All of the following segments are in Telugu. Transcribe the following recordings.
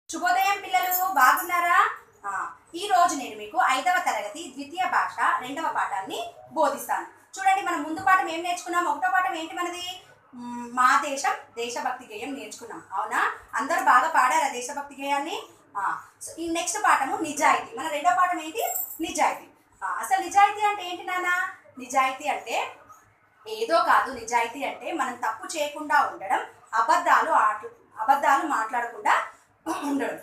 శుభోదయం పిల్లలు, బాగున్నారా? ఈ రోజు నేను మీకు 5వ తరగతి ద్వితీయ భాష 2వ పాఠాన్ని బోధిస్తాను. చూడండి, మనం ముందు పాఠం ఏం నేర్చుకున్నాం? 1వ పాఠం ఏంటి మనది? మా దేశం దేశభక్తి గేయం నేర్చుకున్నాం. అవునా? అందరూ బాగా పాడారా దేశభక్తి గేయాన్ని? ఈ నెక్స్ట్ పాఠము నిజాయితీ. మన 2వ పాఠం ఏంటి? నిజాయితీ. అసలు నిజాయితీ అంటే ఏంటి నాన్న? నిజాయితీ అంటే ఏదో కాదు. నిజాయితీ అంటే మనం తప్పు చేయకుండా ఉండడం, అబద్ధాలు మాట్లాడకుండా ఉండడం.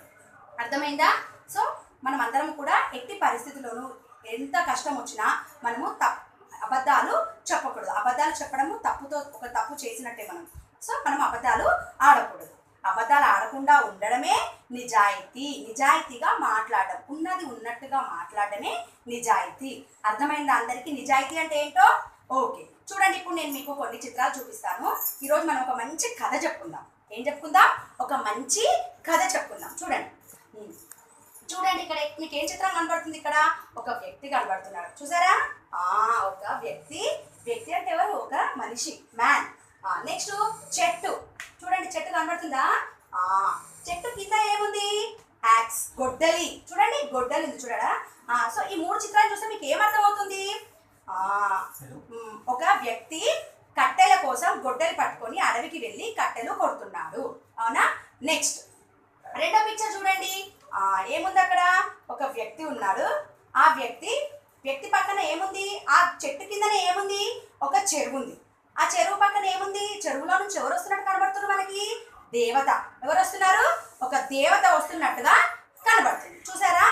అర్థమైందా? సో మనం అందరం కూడా ఎట్టి పరిస్థితుల్లోనూ ఎంత కష్టం వచ్చినా మనము అబద్ధాలు చెప్పకూడదు. అబద్ధాలు చెప్పడము తప్పుతో ఒక తప్పు చేసినట్టే మనం. సో మనం అబద్ధాలు ఆడకూడదు. అబద్ధాలు ఆడకుండా ఉండడమే నిజాయితీ. నిజాయితీగా మాట్లాడడం, ఉన్నది ఉన్నట్టుగా మాట్లాడడమే నిజాయితీ. అర్థమైందా అందరికీ నిజాయితీ అంటే ఏంటో? ఓకే, చూడండి, ఇప్పుడు నేను మీకు కొన్ని చిత్రాలు చూపిస్తాను. ఈరోజు మనం ఒక మంచి కథ చెప్పుకుందాం. ఏం చెప్పుకుందాం? ఒక మంచి కథ చెప్పుకుందాం. చూడండి, ఇక్కడ మీకు ఏం చిత్రం కనబడుతుంది? ఇక్కడ ఒక వ్యక్తి కనబడుతున్నాడు. చూసారా? ఒక వ్యక్తి అంటే ఎవరు? ఒక మనిషి, మ్యాన్. నెక్స్ట్ చెట్టు. చూడండి, చెట్టు కనబడుతుందా? చెట్టు కింద ఏముంది? యాక్స్, గొడ్డలి. చూడండి, గొడ్డలి ఉంది. చూడరా? సో ఈ 3 చిత్రాలు చూస్తే మీకు ఏమర్థం అవుతుంది? ఒక వ్యక్తి కట్టెల కోసం గొడ్డలి పట్టుకొని అడవికి వెళ్ళి కట్టెలు కొడుతున్నాడు. అవునా? నెక్స్ట్ 2వ పిక్చర్ చూడండి. ఏముంది అక్కడ? ఒక వ్యక్తి ఉన్నాడు. ఆ వ్యక్తి పక్కన ఏముంది? ఆ చెట్టు కిందనే ఏముంది? ఒక చెరువు ఉంది. ఆ చెరువు పక్కన ఏముంది? చెరువులో నుంచి ఎవరు వస్తున్నట్టు కనబడుతున్నారు మనకి? దేవత. ఎవరు వస్తున్నారు? ఒక దేవత వస్తున్నట్టుగా కనబడుతుంది. చూసారా?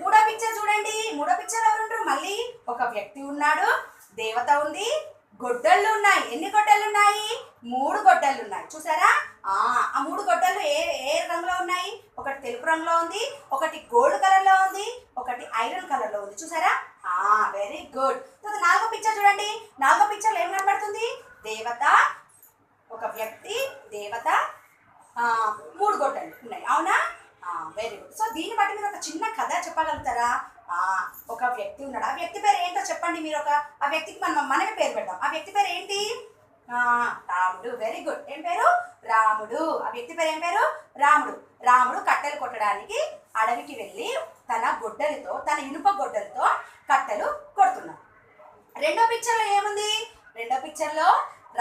3వ పిక్చర్ చూడండి. 3వ పిక్చర్ ఎవరు ఉంటారు? మళ్ళీ ఒక వ్యక్తి ఉన్నాడు, దేవత ఉంది, గొడ్డళ్ళు ఉన్నాయి. ఎన్ని గొడ్డళ్ళు ఉన్నాయి? 3 గొడ్డళ్ళు ఉన్నాయి. చూసారా? ఆ 3 గొడ్డళ్ళు ఏ రంగులో ఉన్నాయి? ఒకటి తెలుపు రంగులో ఉంది, ఒకటి గోల్డ్ కలర్లో ఉంది, ఒకటి ఐరన్ కలర్లో ఉంది. చూసారా? Very good. 4వ పిక్చర్ చూడండి. 4వ పిక్చర్లో ఏం కనబడుతుంది? దేవత, ఒక వ్యక్తి, దేవత, 3 గొడ్డళ్ళు ఉన్నాయి. అవునా? Very good. సో దీన్ని బట్టి మీరు ఒక చిన్న కథ చెప్పగలుగుతారా? ఒక వ్యక్తి ఉన్నాడు. ఆ వ్యక్తి పేరు ఏంటో చెప్పండి. మీరు ఆ వ్యక్తికి మనమే పేరు పెడతాం. ఆ వ్యక్తి పేరు ఏంటి? రాముడు. Very good. ఏం పేరు? రాముడు. ఆ వ్యక్తి పేరు ఏం పేరు? రాముడు. రాముడు కట్టెలు కొట్టడానికి అడవికి వెళ్ళి తన గొడ్డలితో, తన ఇనుప గొడ్డలితో కట్టెలు కొడుతున్నాడు. 2వ పిక్చర్లో ఏముంది? 2వ పిక్చర్లో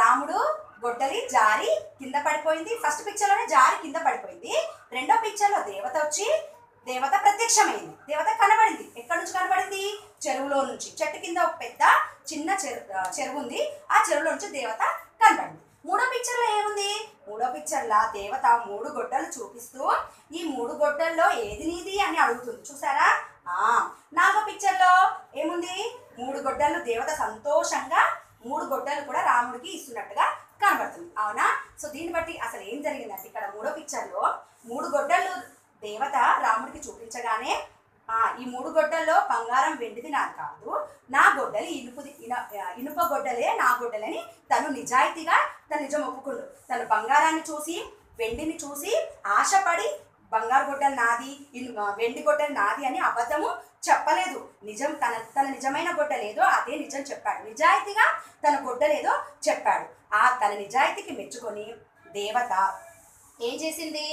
రాముడు గొడ్డలి జారి కింద పడిపోయింది. ఫస్ట్ పిక్చర్లోనే జారి కింద పడిపోయింది. 2వ పిక్చర్లో దేవత ప్రత్యక్షమైంది. దేవత కనబడింది. ఎక్కడి నుంచి కనబడింది? చెరువులో నుంచి. చెట్టు కింద ఒక పెద్ద చిన్న చెరువు ఉంది. ఆ చెరువులో నుంచి దేవత కనబడింది. 3వ పిక్చర్లో ఏముంది? 3వ పిక్చర్లో దేవత 3 గొడ్డలు చూపిస్తూ ఈ 3 గొడ్డల్లో ఏది నీది అని అడుగుతుంది. చూసారా? 4వ పిక్చర్లో ఏముంది? 3 గొడ్డలు దేవత సంతోషంగా 3 గొడ్డలు కూడా రాముడికి ఇస్తున్నట్టుగా కనబడుతుంది. అవునా? సో దీన్ని బట్టి అసలు ఏం జరిగిందంటే ఇక్కడ 3వ పిక్చర్లో 3 గొడ్డలు దేవత రాముడికి చూపించగానే ఈ 3 గొడ్డల్లో బంగారం వెండిది నాకు కాదు, నా గొడ్డలి ఇనుప గొడ్డలే నా గొడ్డలని తను నిజాయితీగా తను నిజం ఒప్పుకుండు. తను బంగారాన్ని చూసి, వెండిని చూసి ఆశపడి బంగారు గొడ్డలు నాది, వెండి గొడ్డలు నాది అని అబద్ధము చెప్పలేదు. నిజం, తన నిజమైన గొడ్డలేదో అదే నిజం చెప్పాడు. నిజాయితీగా తన గొడ్డలేదో చెప్పాడు. తన నిజాయితీకి మెచ్చుకొని దేవత ఏం చేసింది?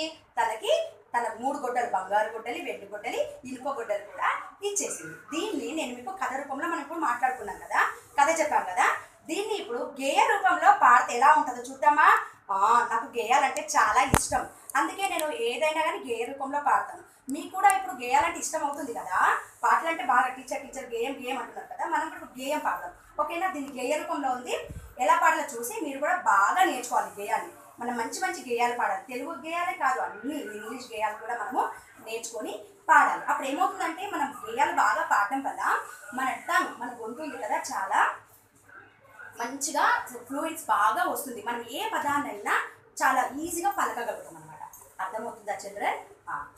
తన 3 గొడ్డలు, బంగారు గొడ్డలి, వెండి గొడ్డలి, ఇనుప గొడ్డలు కూడా ఇచ్చేసింది. దీన్ని నేను మీకు కథ రూపంలో మనం ఇప్పుడు మాట్లాడుకున్నాం కదా, కథ చెప్పాం కదా. దీన్ని ఇప్పుడు గేయ రూపంలో పాడితే ఎలా ఉంటుందో చూద్దామా? నాకు గేయాలంటే చాలా ఇష్టం. అందుకే నేను ఏదైనా కానీ గేయ రూపంలో పాడతాను. మీకు కూడా ఇప్పుడు గేయాలంటే ఇష్టం అవుతుంది కదా. పాటలు అంటే బాగా టీచర్ గేయం అంటున్నారు కదా. మనం కూడా గేయం పాడదాం. ఓకేనా? దీన్ని గేయ రూపంలో ఉంది. ఎలా పాడాలో చూసి మీరు కూడా బాగా నేర్చుకోవాలి గేయాన్ని. మనం మంచి గేయాలు పాడాలి. తెలుగు గేయాలే కాదు, అన్ని ఇంగ్లీష్ గేయాలు కూడా మనము నేర్చుకొని పాడాలి. అప్పుడు ఏమవుతుందంటే మనం గేయాలు బాగా పాడటం వల్ల మన గొంతు ఉంది కదా, చాలా మంచిగా ఫ్లూయిడ్స్ బాగా వస్తుంది. మనం ఏ పదాన్నైనా చాలా ఈజీగా పలకగలుగుతాం అనమాట. అర్థమవుతుందా చిల్డ్రన్?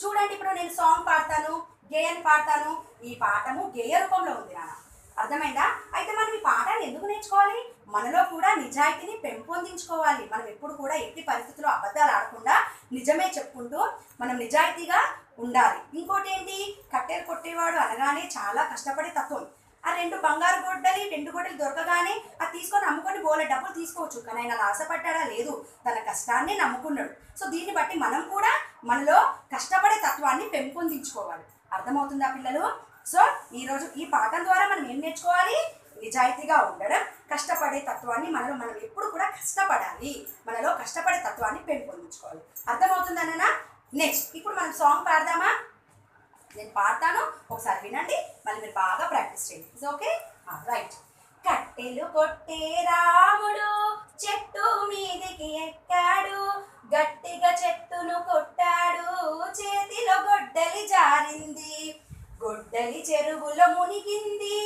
చూడండి, ఇప్పుడు నేను సాంగ్ పాడతాను, గేయాన్ని పాడతాను. ఈ పాఠము గేయ రూపంలో ఉంది నాన్న. అర్థమైందా? అయితే మనం ఈ పాఠాన్ని ఎందుకు నేర్చుకోవాలి? మనలో కూడా నిజాయితీని పెంపొందించుకోవాలి. మనం ఎప్పుడు కూడా ఎట్టి పరిస్థితుల్లో అబద్ధాలు ఆడకుండా నిజమే చెప్పుకుంటూ మనం నిజాయితీగా ఉండాలి. ఇంకోటి ఏంటి? కట్టెలు కొట్టేవాడు అనగానే చాలా కష్టపడే తత్వం. ఆ 2 బంగారు గొడ్డలి 2 గొడ్డలు దొరకగానే అది తీసుకొని అమ్ముకొని బోలే డబ్బులు తీసుకోవచ్చు. కానీ ఆయన అలా ఆశపడ్డాడా? లేదు, తన కష్టాన్ని నమ్ముకున్నాడు. సో దీన్ని బట్టి మనం కూడా మనలో కష్టపడే తత్వాన్ని పెంపొందించుకోవాలి. అర్థమవుతుందా పిల్లలు? సో ఈరోజు ఈ పాఠం ద్వారా మనం ఏం నేర్చుకోవాలి? నిజాయితీగా ఉండడం, కష్టపడే తత్వాన్ని మనం ఎప్పుడు కూడా కష్టపడాలి, మనలో కష్టపడే తత్వాన్ని పెంపొందించుకోవాలి. అర్థమవుతుందన్నా? నెక్స్ట్ ఇప్పుడు మనం సాంగ్ పాడదామా? నేను పాడతాను, ఒకసారి వినండి, మళ్ళీ మీరు బాగా ప్రాక్టీస్ చేయండి. It's okay? రైట్. కట్టెలు కొట్టే రాముడు చెట్టు మీదికి ఎక్కాడు, గట్టిగా చెట్టును కొట్టాడు, చేతిలో గొడ్డలి జారింది, గొడ్డలి చెరువులో మునిగింది,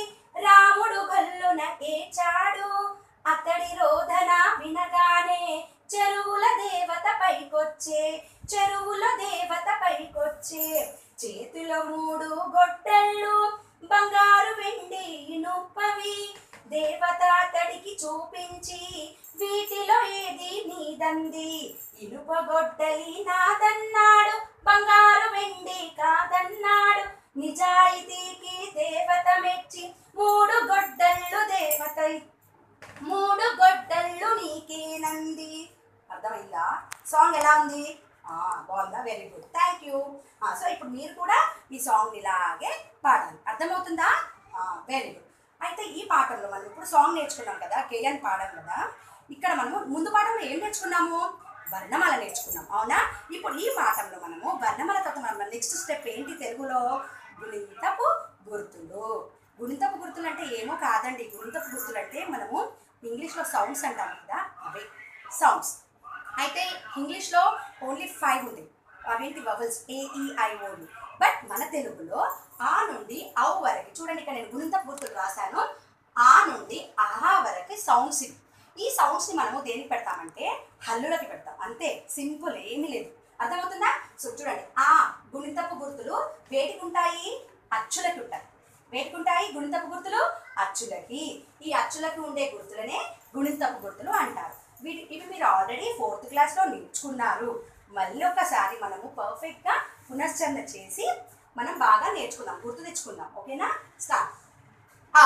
రాముడు గల్లున ఏచాడు, అతడి రోదన వినగానే చెరువుల దేవత పైకొచ్చే, చెరువుల దేవత పైకొచ్చే, చేతిలో 3 గొడ్డళ్ళు బంగారు వెండి ఇనుపవి, దేవత అతడికి చూపించి వీటిలో ఏది నీదంది, ఇనుప గొడ్డలి నాదన్నాడు, బంగారు వెండి కాదన్నాడు, నిజాయితీకి దేవత మెచ్చి 3 గొడ్డళ్ళు దేవత 3 గొడ్డళ్ళు నీకేనంది. అర్థమైందా? సాంగ్ ఎలా ఉంది? బాగుందా? Very good, thank you. So ఇప్పుడు మీరు కూడా ఈ సాంగ్ ఇలాగే పాడాలి. అర్థమవుతుందా? Very good. అయితే ఈ పాఠంలో మనం ఇప్పుడు సాంగ్ నేర్చుకున్నాం కదా, కేఎన్ పాడాం కదా. ఇక్కడ మనము ముందు పాఠంలో ఏం నేర్చుకున్నాము? వర్ణమాల నేర్చుకున్నాం, అవునా? ఇప్పుడు ఈ పాఠంలో మనము వర్ణమాల తర్వాత మనం నెక్స్ట్ స్టెప్ ఏంటి తెలుగులో? గుణింతపు గుర్తులు. గుణింతపు గుర్తులు అంటే ఏమో కాదండి. గుణింతపు గుర్తులు అంటే మనము ఇంగ్లీష్లో సౌండ్స్ అంటాం కదా, అవే సౌండ్స్. అయితే ఇంగ్లీష్లో ఓన్లీ 5 ఉంది, అవేంటి? Vowels, AEIOU. బట్ మన తెలుగులో ఆ నుండి ఔ వరకు చూడండి, ఇక్కడ నేను గుణింతపు గుర్తులు రాశాను. ఆ నుండి ఆహా వరకు సౌండ్స్ ఇవి. ఈ సౌండ్స్ని మనము దేనికి పెడతామంటే హల్లులకి పెడతాం, అంతే, సింపుల్, ఏమీ లేదు. అర్థమవుతుందా? సో చూడండి, ఆ గుణింతపు గుర్తులు వేటికి ఉంటాయి? అచ్చులకి ఉంటాయి. వేటికి ఉంటాయి గుణింతపు గుర్తులు? అచ్చులకి. ఈ అచ్చులకి ఉండే గుర్తులనే గుణింతపు గుర్తులు అంటారు. ఇవి మీరు ఆల్రెడీ 4th క్లాస్లో నేర్చుకున్నారు. మళ్ళీ ఒకసారి మనము పర్ఫెక్ట్గా పునశ్చరణ చేసి మనం బాగా నేర్చుకుందాం, గుర్తు తెచ్చుకుందాం. ఓకేనా? స్టార్ట్. ఆ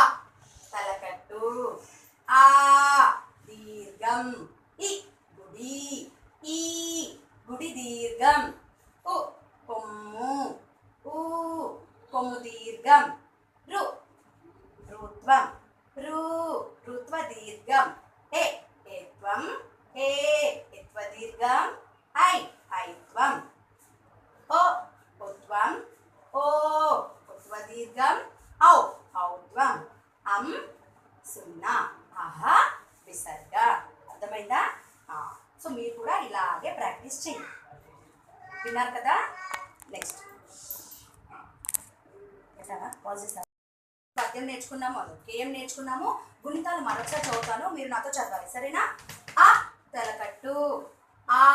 తలకట్టు, ఆ దీర్ఘం, ఈ గుడి, ఈ గుడి దీర్ఘం, ఉ కొమ్ము, ఊ కొమ్ము దీర్ఘం, రు రుత్వం, రు రుత్వ దీర్ఘం, ఏ ఏత్వం, ఏ ఎత్వ దీర్ఘం, ఐ ఐత్వం, ఓ ఉత్వం, ఓ ఉత్వ దీర్ఘం, ఔ ఔత్వం, అం సున్నా, ఆహా విసర్గ. అర్థమైందా? సో మీరు కూడా ఇలాగే ప్రాక్టీస్ చేయండి. విన్నారు కదా? నెక్స్ట్ పద్యం నేర్చుకున్నాము, కేఎం నేర్చుకున్నాము. గుణితాలు మరొకసారి చదువుతాను, మీరు నాతో చదవాలి, సరేనా? ఆ తలకట్టు, ఆ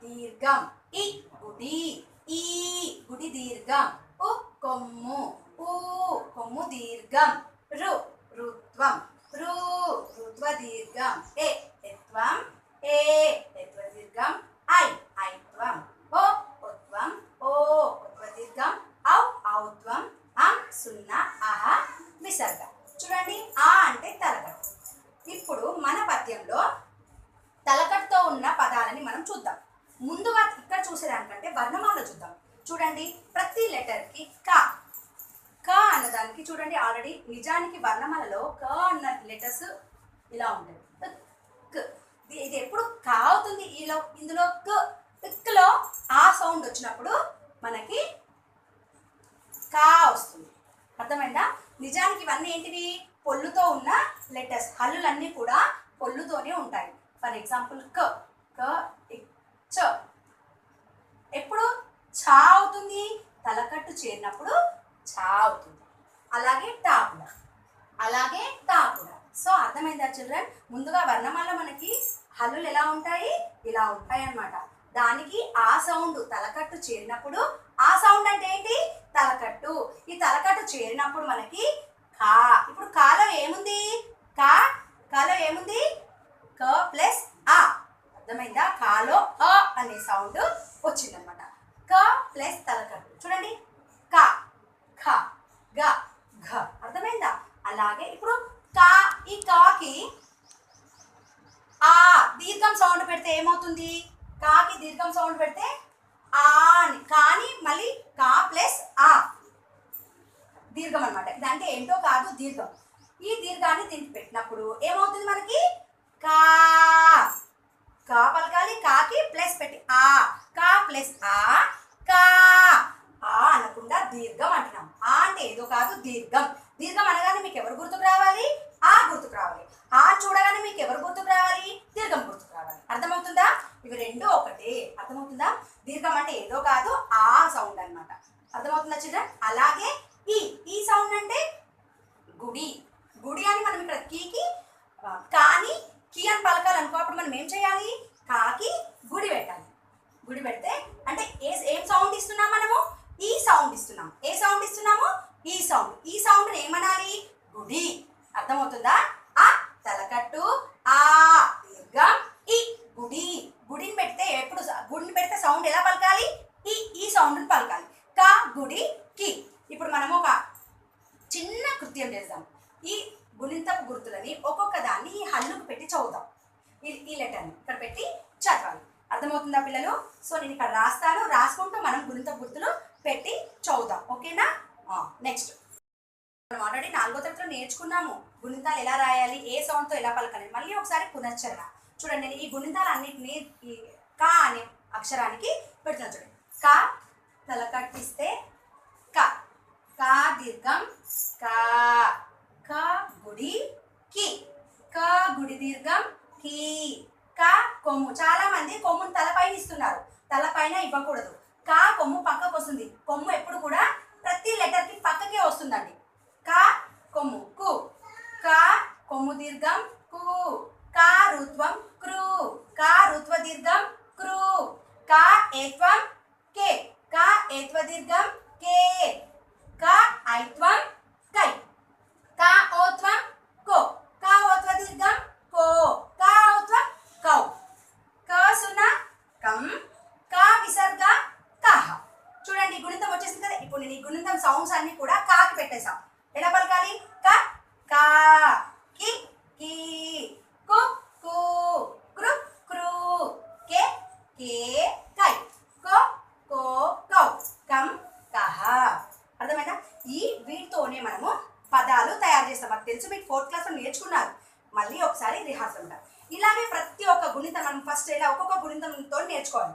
దీర్ఘం, ఈ గుడి, ఈ గుడి దీర్ఘం, ఉ కొమ్ము, ఊ కొమ్ము దీర్ఘం, రు రుత్వం, రు రుత్వ దీర్ఘం, ఏ ఎత్వం, ఏ ఎత్వ దీర్ఘం, ఐ ఐత్వం, ఓ ఉత్వం, ఓ ఉత్వ దీర్ఘం, ఔ ఔత్వం, అం సున్నా, ఆహా విసర్గ. చూడండి, ఆ అంటే తలకట్టు. ఇప్పుడు మన పద్యంలో తలకట్టుతో ఉన్న పదాలని మనం చూద్దాం. ముందుగా ఇక్కడ చూసేదానికంటే వర్ణమాల చూద్దాం. చూడండి, ప్రతి లెటర్కి క అన్నదానికి చూడండి, ఆల్రెడీ నిజానికి వర్ణమాలలో క అన్న లెటర్స్ ఇలా ఉంటాయి. ఇది ఎప్పుడు కా అవుతుంది, ఇందులో లో ఆ సౌండ్ వచ్చినప్పుడు మనకి కా వస్తుంది. అర్థమైందా? నిజానికి ఇవన్నీ ఏంటివి? పొల్లుతో ఉన్న లెటర్స్. హల్లులన్నీ కూడా పొల్లుతోనే ఉంటాయి. ఫర్ ఎగ్జాంపుల్ క, చ. ఎప్పుడు ఛా అవుతుంది? తలకట్టు చేరినప్పుడు ఛా అవుతుంది. అలాగే టా కూడా, అలాగే టా కూడా. సో అర్థమైందా చిల్డ్రన్? ముందుగా వర్ణమాల మనకి హల్లులు ఎలా ఉంటాయి? ఇలా ఉంటాయి అన్నమాట. దానికి ఆ సౌండ్ తలకట్టు చేరినప్పుడు, ఆ సౌండ్ అంటే ఏంటి? తలకట్టు. ఈ తలకట్టు చేరినప్పుడు మనకి కా. ఇప్పుడు కాలో ఏముంది? కాలో ఏముంది? క ప్లస్ ఆ. అర్థమైందా? కాలో అ అనే సౌండ్ వచ్చిందనమాట. క ప్లస్ తలకట్టు. చూడండి, క, ఖ, గ, ఘ. అర్థమైందా? అలాగే ఇప్పుడు కా, ఈ కాకి ఆ దీర్ఘం సౌండ్ పెడితే ఏమవుతుంది? కాకి దీర్ఘం సౌండ్ పెడితే ఆ అని, కానీ మళ్ళీ కా ప్లస్ ఆ దీర్ఘం అనమాట. ఇదంటే ఏంటో కాదు, దీర్ఘం. ఈ దీర్ఘాన్ని దీనికి పెట్టినప్పుడు ఏమవుతుంది మనకి? కా. కా పలకాలి, కాకి ప్లస్ పెట్టి ఆ, కా ప్లస్ ఆ, కా. ఆ అనకుండా దీర్ఘం అంటున్నాం. ఆ అంటే ఏదో కాదు, దీర్ఘం. దీర్ఘం అనగానే మీకు ఎవరు గుర్తుకు రావాలి? ఆ గుర్తుకు రావాలి. ఆ చూడగానే మీకు ఎవరు గుర్తుకు రావాలి? దీర్ఘం గుర్తుకు రావాలి. అర్థమవుతుందా? ఇవి రెండు ఒకటే. అర్థమవుతుందా? దీర్ఘం అంటే ఏదో కాదు, ఆ సౌండ్ అనమాట. అర్థమవుతుందా చిల్డ్రన్? అలాగే ఈ సౌండ్ అంటే గుడి. గుడి అని మనం ఇక్కడ కీకి కానీ కీ అని పలకాలనుకో, అప్పుడు మనం ఏం చేయాలి? కాకి గుడి పెట్టాలి. గుడి పెడితే అంటే ఏం సౌండ్ ఇస్తున్నాం మనము? ఈ సౌండ్ ఇస్తున్నాం. ఏ సౌండ్ ఇస్తున్నాము? ఈ సౌండ్. ఈ సౌండ్ ఏమనాలి? గుడి. అర్థమవుతుందా? ఆ తలకట్టు, ఆ దీర్ఘం, ఈ గుడి. గుడిని పెడితే ఎప్పుడు గుడిని పెడితే సౌండ్ ఎలా పలకాలి? ఈ సౌండ్ని పలకాలి. కా గుడి కి. ఇప్పుడు మనము ఒక చిన్న కృత్యం చేద్దాం. ఈ గుణింతపు గుర్తులని ఒక్కొక్క దాన్ని ఈ హల్లుకు పెట్టి చదువుతాం. ఈ లెటర్ని ఇక్కడ పెట్టి చదవాలి. అర్థమవుతుందా పిల్లలు? సో నేను ఇక్కడ రాస్తాను, రాసుకుంటూ మనం గుణింతపు గుర్తులు పెట్టి చదువుతాం. ఓకేనా? నెక్స్ట్ మనం ఆల్రెడీ 4వ తరగతిలో నేర్చుకున్నాము గుణింతాలు ఎలా రాయాలి, ఏ సౌండ్తో ఎలా పలకాలి. మళ్ళీ ఒకసారి పునశ్చరణ చూడండి. నేను ఈ గుణింతాలు అన్నింటినీ ఈ కా అనే అక్షరానికి పెడుతున్నాను. చూడండి, కా తలకట్టిస్తే క, కా దీర్ఘం కా, కా గుడి కి, కా గుడి దీర్ఘం కి, కా కొమ్ము. చాలా మంది కొమ్మును తలపైన ఇస్తున్నారు, తలపైన ఇవ్వకూడదు. కా కొమ్ము పక్కకు వస్తుంది. కొమ్ము ఎప్పుడు కూడా ప్రతి లెటర్కి పక్కకే వస్తుందండి. కా కొమ్ము కు, కా కొమ్ము దీర్ఘం కు, కా రుత్వం క్రు, కా రుత్వ దీర్ఘం క్రు, కా ఏత్వం కే, కా ఏత్వ దీర్ఘం కే, కా ఐత్వం కై, కా ఓత్వం కో, కా ఓత్వ దీర్ఘం కో, కా ఓత్వం కౌ, క సున్న కం, కా విసర్గ కహ. చూడండి గుణితం వచ్చేసింది కదా. ఇప్పుడు నేను ఈ గుణితం సౌండ్స్ అన్ని కూడా కాకి పెట్టేసాం. ఎలా పలకాలి? క కా, కి కి, కు కు, క్రు క్రు, కే కే కై, కో కో కౌ, కం కహ. అర్థమైందా? వీటితోనే మనము పదాలు తయారు చేస్తాం. అది తెలుసు, మీకు 4th క్లాస్లో నేర్చుకున్నారు. మళ్ళీ ఒకసారి రిహార్సల్ ఉంటారు. ఇలాగే ప్రతి ఒక్క గుణితం మనం ఫస్ట్ ఇలా ఒక్కొక్క గుణితంతో నేర్చుకోవాలి.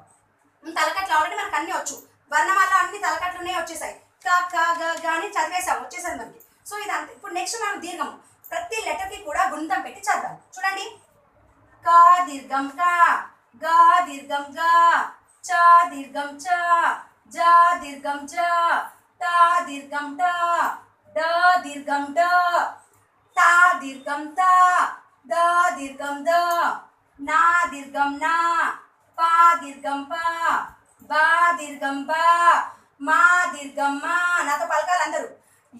తలకట్లు ఆల్రెడీ మనకు అన్నీ వచ్చు. వర్ణమాల అన్ని తలకట్లునే వచ్చేసాయి. క క గ అని చదివేసాం, వచ్చేసాయి మనకి. సో ఇదంతా. ఇప్పుడు నెక్స్ట్ మనం దీర్ఘం. ప్రతి లెటర్కి కూడా గుణితం పెట్టి చదవాలి. చూడండి, క దీర్ఘం క, గ దీర్ఘం గ, చ దీర్ఘం చ, జ దీర్ఘం జ, ట దీర్ఘం ట, డ దీర్ఘం డ, త దీర్ఘం త, ద దీర్ఘం ద, నా దీర్ఘం నా, ప దీర్ఘం ప, బ దీర్ఘం బ, మా దీర్ఘం మా. నాతో పలకాలి అందరూ.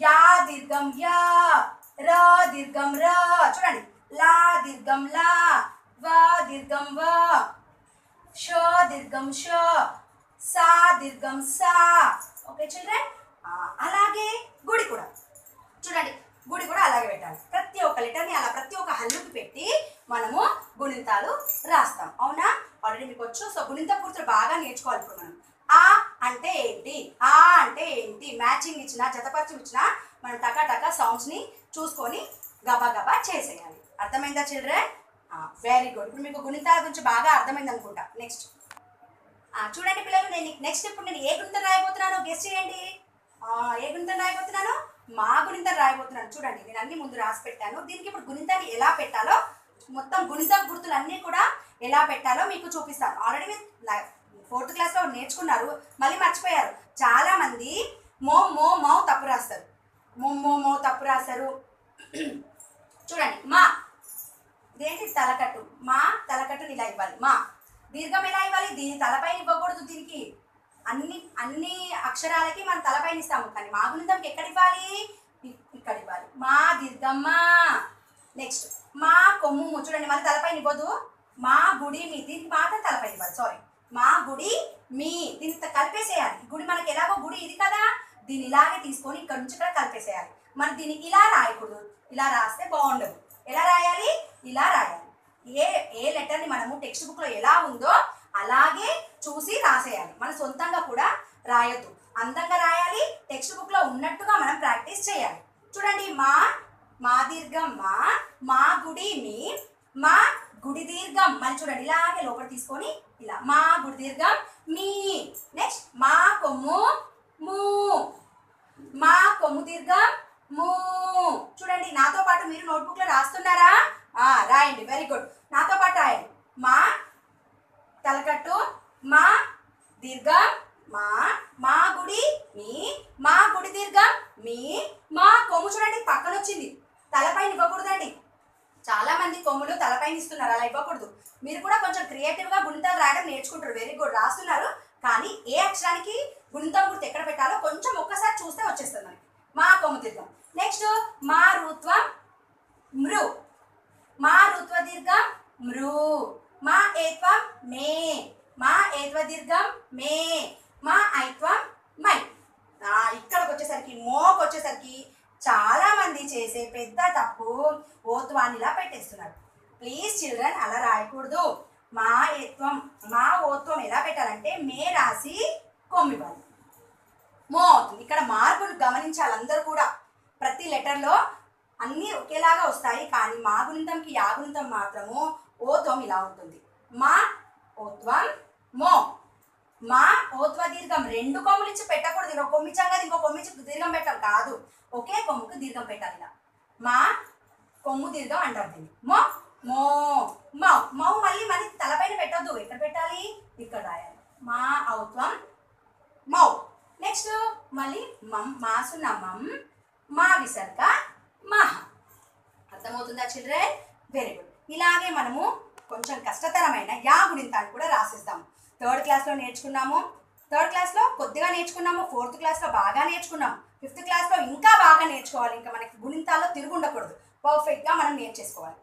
యా దీర్ఘం యా, ర దీర్ఘం ర. చూడండి, లా దీర్ఘం లా, వ దీర్ఘం వ, ష దీర్ఘం ష, సా దీర్ఘం సా. Okay children? అలాగే గుడి కూడా చూడండి, గుడి కూడా అలాగే పెట్టాలి. ప్రతి ఒక్క లెటర్ని అలా ప్రతి ఒక్క హల్లుకి పెట్టి మనము గుణింతాలు రాస్తాం. అవునా? ఆల్రెడీ మీకు వచ్చు. సో గుణింత గుర్తులు బాగా నేర్చుకోవాలి. ఇప్పుడు మనం ఆ అంటే ఏంటి, ఆ అంటే ఏంటి, మ్యాచింగ్ ఇచ్చినా జతపరచం ఇచ్చినా మనం టకా టకా సౌండ్స్ని చూసుకొని గబా గబా చేసేయాలి. అర్థమైందా చిల్డ్రన్? Very good. ఇప్పుడు మీకు గుణితాల గురించి బాగా అర్థమైంది అనుకుంటా. నెక్స్ట్ చూడండి పిల్లలు, ఇప్పుడు నేను ఏ గుణితం రాయబోతున్నానో గెస్ చేయండి. ఏ గుణితం రాయబోతున్నాను? మా గుణితం రాయబోతున్నాను. చూడండి, నేను అన్ని ముందు రాసి పెట్టాను. దీనికి ఇప్పుడు గుణితాన్ని ఎలా పెట్టాలో, మొత్తం గుణిత గుర్తులు అన్నీ కూడా ఎలా పెట్టాలో మీకు చూపిస్తాను. ఆల్రెడీ 4th క్లాస్లో నేర్చుకున్నారు, మళ్ళీ మర్చిపోయారు. చాలా మంది మో మో మౌ తప్పు రాస్తారు. మో తప్పు రాస్తారు. చూడండి, మా దేనికి తలకట్టు, మా తలకట్టుని ఇలా ఇవ్వాలి. మా దీర్ఘం ఎలా ఇవ్వాలి? దీని తలపైన ఇవ్వకూడదు. దీనికి అన్ని అక్షరాలకి మనం తలపైన ఇస్తాము, కానీ మా గుణితంకి ఎక్కడ ఇవ్వాలి? ఇక్కడ ఇవ్వాలి. మా దీర్ఘం మా. నెక్స్ట్ మా కొమ్ము. చూడండి, మళ్ళీ తలపైన ఇవ్వదు. మా గుడి మీ, దీనికి మాత్రం తలపైన ఇవ్వాలి. సారీ, మా గుడి మీ, దీన్ని కలిపేసేయాలి. గుడి మనకి ఎలాగో గుడి ఇది కదా, దీన్ని ఇలాగే తీసుకొని ఇక్కడ నుంచి ఇక్కడ కలిపేసేయాలి. మనం దీన్ని ఇలా రాయకూడదు, ఇలా రాస్తే బాగుండదు. ఎలా రాయాలి? ఇలా రాయాలి. ఏ ఏ లెటర్ని మనము టెక్స్ట్ బుక్లో ఎలా ఉందో అలాగే చూసి రాసేయాలి. మన సొంతంగా కూడా రాయొద్దు, అందంగా రాయాలి. టెక్స్ట్ బుక్లో ఉన్నట్టుగా మనం ప్రాక్టీస్ చేయాలి. చూడండి, మా దీర్ఘం మా గుడి మా గుడి దీర్ఘం. మళ్ళీ చూడండి, ఇలాగే లోపల తీసుకొని ఇలా మా గుడి దీర్ఘం మీ. నెక్స్ట్ మా కొమ్ము మా కొమ్ము దీర్ఘం మూ. చూడండి, నాతో పాటు మీరు నోట్బుక్లో రాస్తున్నారా? రాయండి, వెరీ గుడ్. నాతో పాటు రాయండి. మా తలకట్టు మా దీర్ఘం మా గుడి మా గుడి దీర్ఘం మీ. మా కొమ్ము చూడండి పక్కన వచ్చింది, తలపైన ఇవ్వకూడదండి. చాలా మంది కొమ్ములు తలపైన ఇస్తున్నారు, అలా ఇవ్వకూడదు. మీరు కూడా కొంచెం క్రియేటివ్గా గుణితాలు రాయడం నేర్చుకుంటారు, వెరీ గుడ్. రాస్తున్నారు, కానీ ఏ అక్షరానికి గుణితం గుర్తు ఎక్కడ పెట్టాలో కొంచెం ఒక్కసారి చూస్తే వచ్చేస్తుంది మనకి. మా కొమ్ము దీర్ఘం. నెక్స్ట్ మా రుత్వం మృ మా రుత్వ దీర్ఘం మృ. మా ఏత్వం మే మా ఏత్వ దీర్ఘం మే. మా ఐత్వం మై. ఇక్కడికి వచ్చేసరికి మోకి వచ్చేసరికి చాలా మంది చేసే పెద్ద తప్పు ఓత్వాన్నిలా పెట్టేస్తున్నారు. ప్లీజ్ చిల్డ్రన్, అలా రాయకూడదు. మా ఓత్వం ఎలా పెట్టాలంటే మే రాసి కొమ్మివ్వాలి, మో అవుతుంది. ఇక్కడ మార్పులు గమనించాలి అందరూ కూడా. ప్రతి లెటర్లో అన్నీ ఒకేలాగా వస్తాయి, కానీ మా గుణితంకి యా గుణితం మాత్రము ఓత్వం ఇలా ఉంటుంది. మా ఓత్వం మో. మా ఓత్వ దీర్ఘం రెండు కొమ్ములు ఇచ్చి పెట్టకూడదు. ఇంకో కొమ్ము ఇచ్చాం కదా, ఇంకో కొమ్ము ఇచ్చి దీర్ఘం పెట్టాలి కాదు, ఒకే కొమ్ముకు దీర్ఘం పెట్టాలి. ఇలా మా కొమ్ము దీర్ఘం అంటారు దీన్ని. మో మౌ మళ్ళీ తలపైన పెట్టొద్దు, ఎక్కడ పెట్టాలి? ఇక్కడ రాయాలి. మా ఔత్వం మౌ. నెక్స్ట్ మళ్ళీ మా సున్నా మా విసర్గ మహ. అర్థమవుతుందా చిల్డ్రన్? Very good. ఇలాగే మనము కొంచెం కష్టతరమైన యా గుణింతాన్ని కూడా రాసిస్తాము. థర్డ్ క్లాస్లో నేర్చుకున్నాము, థర్డ్ క్లాస్లో కొద్దిగా నేర్చుకున్నాము, ఫోర్త్ క్లాస్లో బాగా నేర్చుకున్నాము, ఫిఫ్త్ క్లాస్లో ఇంకా బాగా నేర్చుకోవాలి. ఇంకా మనకి గుణింతాల్లో తిరుగు ఉండకూడదు, పర్ఫెక్ట్గా మనం నేర్చేసుకోవాలి.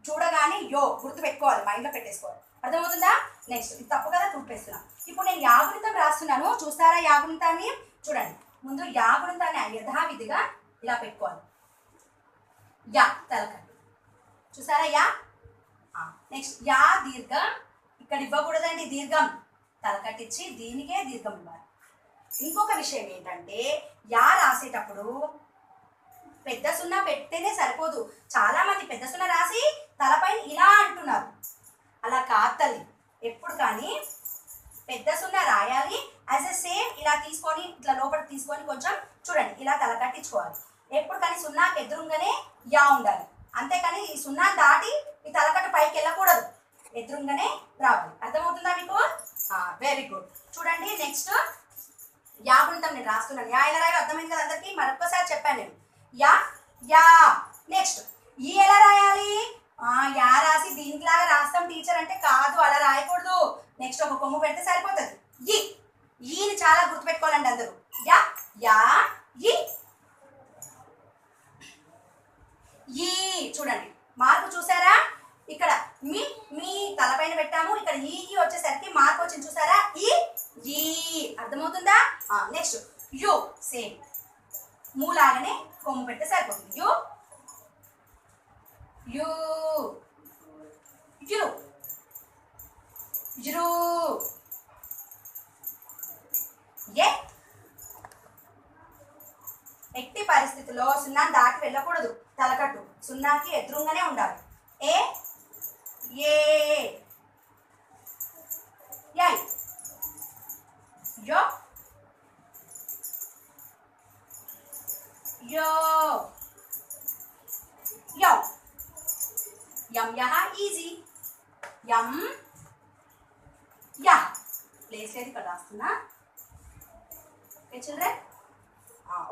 చూడగానే గుర్తు పెట్టుకోవాలి, మైండ్లో పెట్టేసుకోవాలి. అర్థమవుతుందా? నెక్స్ట్ ఇది తప్పు కదా, తుడిపేస్తున్నాం. ఇప్పుడు నేను యాగుణితం రాస్తున్నాను, చూస్తారా యాగుణితాన్ని? చూడండి, ముందు యాగుణితాన్ని యథావిధిగా ఇలా పెట్టుకోవాలి. యా తలకండి, చూసారా యా. నెక్స్ట్ యా దీర్ఘం ఇక్కడ ఇవ్వకూడదండి, దీర్ఘం తలకట్టించి దీనికే దీర్ఘం ఇవ్వాలి. ఇంకొక విషయం ఏంటంటే యా రాసేటప్పుడు పెద్ద సున్నా పెడితేనే సరిపోదు. చాలా మంది పెద్ద సున్నా రాసి తలపైన ఇలా అంటున్నారు, అలా కాదు తల్లి. ఎప్పుడు కానీ పెద్ద సున్నా రాయాలి, యాజ్ ఎ సేమ్ ఇలా తీసుకొని ఇట్లా లోపలికి తీసుకొని కొంచెం చూడండి ఇలా తల కట్టించుకోవాలి. ఎప్పుడు కానీ సున్నాకి ఎదురుగానే యా ఉండాలి, అంతేకాని ఈ సున్నా దాటి ఈ తలకట్టు పైకి వెళ్ళకూడదు, ఎదురుగానే రావాలి. అర్థమవుతుందా మీకు? Very good. చూడండి, నెక్స్ట్ యా గుణితం నేను రాస్తున్నాను. యా ఎలా రాయాలో అర్థమైంది కదా అందరికీ? మరొకసారి చెప్పాను నేను. Yeah yeah. నెక్స్ట్ ఈ ఎలా రాయాలి? యా రాసి దీనికిలాగా రాస్తాం టీచర్ అంటే కాదు, అలా రాయకూడదు. నెక్స్ట్ ఒక కొమ్ము పెడితే సరిపోతుంది. ఈని చాలా గుర్తుపెట్టుకోవాలండి అందరూ. యా యా ఈ. చూడండి మార్పు చూసారా? ఇక్కడ మీ తలపైన పెట్టాము, ఇక్కడ ఈ వచ్చేసరికి మార్పు వచ్చింది చూసారా? ఈ. అర్థమవుతుందా? Next you. సేమ్ మూలాగానే కొమ్ము పెడితే సరిపోతుంది. You you you you. ఎట్టి పరిస్థితుల్లో సున్నా దాటి వెళ్ళకూడదు, తలకట్టు సున్నాకి ఎదురుగానే ఉండాలి. ఏ యై యో యో యో. యం యహ ఈజీ. యం యహ ప్లేస్ లేదు, ఇక్కడ రాస్తున్నా. ఓకే చిల్డ్రన్,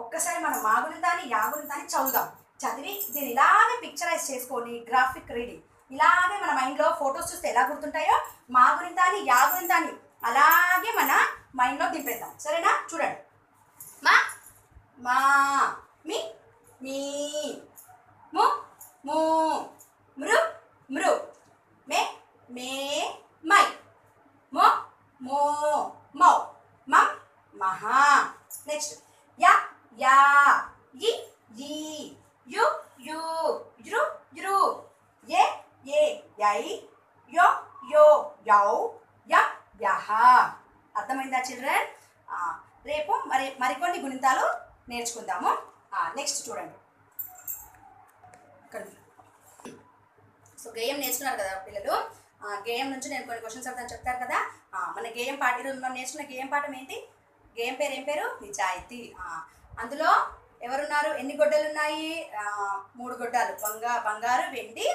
ఒక్కసారి మనం మా గుణితాన్ని యా గుణితాన్ని చదువుదాం. చదివి దీన్ని ఇలాగే పిక్చరైజ్ చేసుకొని గ్రాఫిక్ రీడింగ్ ఇలాగే మన మైండ్లో ఫొటోస్ చూస్తే ఎలా గుర్తుంటాయో మా గుణితాన్ని యా గుణితాన్ని అలాగే మన మైండ్లో దింపేద్దాం. సరేనా? చూడండి, మా మా మీ మీ ము ము మృ మృ మే మే మై మో మో మౌ మం మహా. నెక్స్ట్ యా యా ఈ ఈ యు యు యురు యురు ఏ ఏ యై యో యో యౌ య యహ. అర్థమైందా చిల్డ్రన్? రేపు మరికొన్ని గుణితాలు నేర్చుకుందాము. నెక్స్ట్ చూడండి. సో గేయం నేర్చుకున్నారు కదా పిల్లలు. గేయం నుంచి నేను కొన్ని క్వశ్చన్స్ అవుతాను చెప్తారు కదా. మన గేయం పాట ఈరోజు మనం నేర్చుకున్న గేయం పాఠం ఏంటి? గేయం పేరు ఏం పేరు? నిజాయితీ. అందులో ఎవరున్నారు? ఎన్ని గొడ్డలు ఉన్నాయి? 3 గొడ్డలు. బంగారు, వెండి,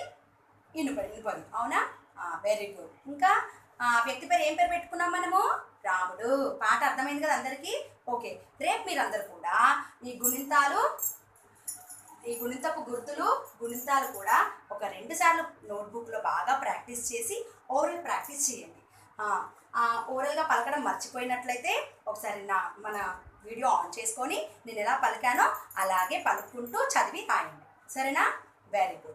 ఇనుపది. అవునా? Very good. ఇంకా వ్యక్తి పేరు ఏం పేరు పెట్టుకున్నాం మనము? రాముడు. పాట అర్థమైంది కదా అందరికీ? ఓకే. రేపు మీరందరూ కూడా ఈ గుణితపు గుర్తులు, గుణితాలు కూడా ఒక 2 సార్లు నోట్బుక్లో బాగా ప్రాక్టీస్ చేసి ఓరల్ ప్రాక్టీస్ చేయండి. ఓరల్గా పలకడం మర్చిపోయినట్లయితే ఒకసారి మన వీడియో ఆన్ చేసుకొని నేను ఎలా పలికానో అలాగే పలుకుంటూ చదివి రాయండి. సరేనా? Very good.